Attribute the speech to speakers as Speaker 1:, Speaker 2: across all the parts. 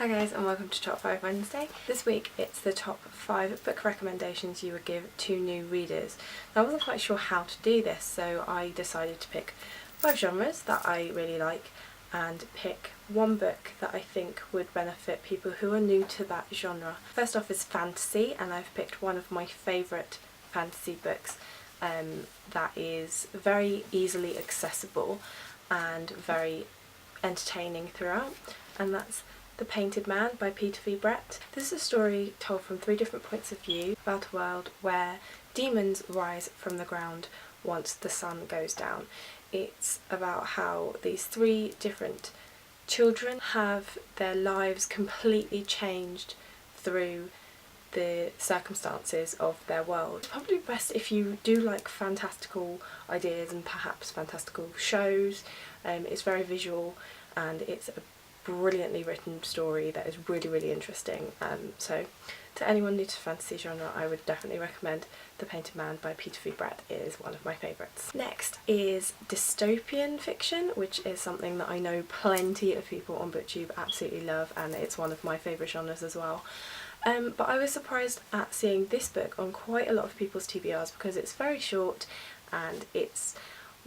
Speaker 1: Hi guys, and welcome to Top 5 Wednesday. This week it's the top 5 book recommendations you would give to new readers. Now, I wasn't quite sure how to do this, so I decided to pick 5 genres that I really like and pick one book that I think would benefit people who are new to that genre. First off is fantasy, and I've picked one of my favourite fantasy books that is very easily accessible and very entertaining throughout, and that's The Painted Man by Ptv Brett. This is a story told from 3 different points of view about a world where demons rise from the ground once the sun goes down. It's about how these 3 different children have their lives completely changed through the circumstances of their world. It's probably best if you do like fantastical ideas and perhaps fantastical shows. It's very visual and it's a brilliantly written story that is really interesting. So to anyone new to fantasy genre, I would definitely recommend The Painted Man by Ptv Brett. It is one of my favourites. Next is dystopian fiction, which is something that I know plenty of people on BookTube absolutely love, and it's one of my favourite genres as well. But I was surprised at seeing this book on quite a lot of people's TBRs because it's very short and it's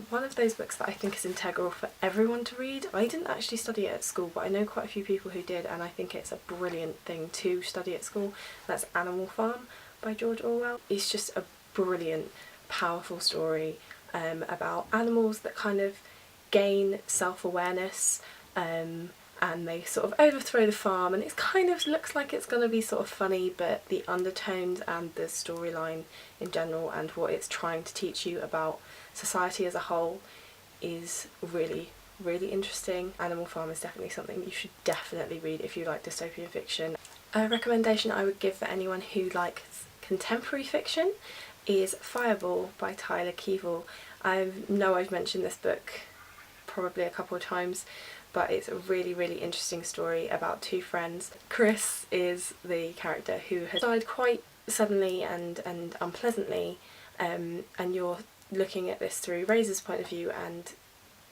Speaker 1: one of those books that I think is integral for everyone to read. I didn't actually study it at school, but I know quite a few people who did, and I think it's a brilliant thing to study at school. That's Animal Farm by George Orwell. It's just a brilliant, powerful story about animals that kind of gain self-awareness and they sort of overthrow the farm, and it kind of looks like it's going to be sort of funny, but the undertones and the storyline in general and what it's trying to teach you about society as a whole is really interesting. Animal Farm is definitely something you should definitely read if you like dystopian fiction. A recommendation I would give for anyone who likes contemporary fiction is Fireball by Keevil. I know I've mentioned this book probably a couple of times, but it's a really interesting story about 2 friends. Chris is the character who has died quite suddenly and unpleasantly, and you're looking at this through Razor's point of view and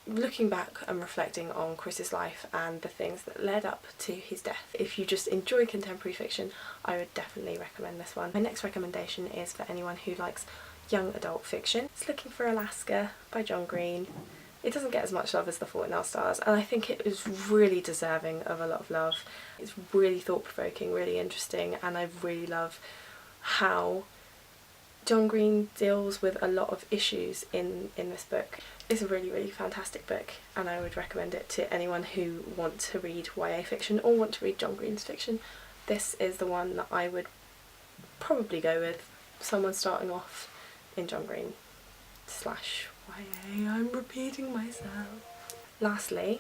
Speaker 1: looking back and reflecting on Chris's life and the things that led up to his death. If you just enjoy contemporary fiction, I would definitely recommend this one. My next recommendation is for anyone who likes young adult fiction. It's Looking for Alaska by John Green. It doesn't get as much love as The Fault in Our Stars, and I think it is really deserving of a lot of love. It's really thought-provoking, really interesting, and I really love how John Green deals with a lot of issues in this book. It's a really fantastic book, and I would recommend it to anyone who wants to read YA fiction or want to read John Green's fiction. This is the one that I would probably go with, someone starting off in John Green / YA. I'm repeating myself. Lastly,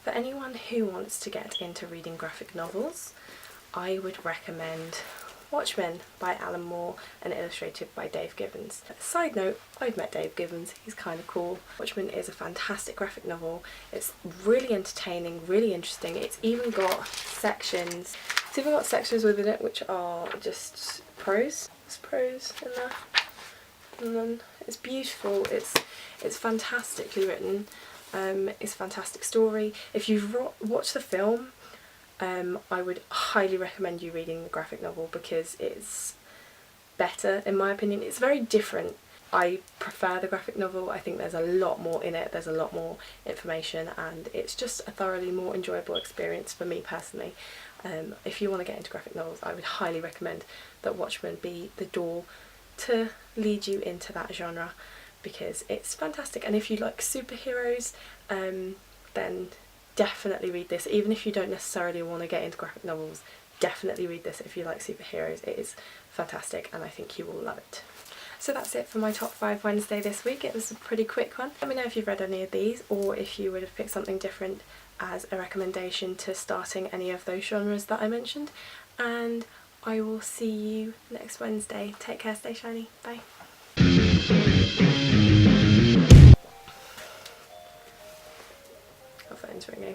Speaker 1: for anyone who wants to get into reading graphic novels, I would recommend Watchmen by Alan Moore and illustrated by Dave Gibbons. Side note, I've met Dave Gibbons, he's kind of cool. Watchmen is a fantastic graphic novel. It's really entertaining, really interesting. It's even got sections within it which are just prose. There's prose in there. And then it's beautiful, it's fantastically written, it's a fantastic story. If you've watched the film, I would highly recommend you reading the graphic novel because it's better in my opinion. It's very different. I prefer the graphic novel. I think there's a lot more in it, there's a lot more information, and it's just a thoroughly more enjoyable experience for me personally. If you want to get into graphic novels, I would highly recommend that Watchmen be the door to lead you into that genre because it's fantastic. And if you like superheroes, then definitely read this. Even if you don't necessarily want to get into graphic novels, definitely read this if you like superheroes. It is fantastic and I think you will love it. So that's it for my top 5 Wednesday this week. It was a pretty quick one. Let me know if you've read any of these or if you would have picked something different as a recommendation to starting any of those genres that I mentioned, and I will see you next Wednesday. Take care, stay shiny, bye. Our phone's ringing.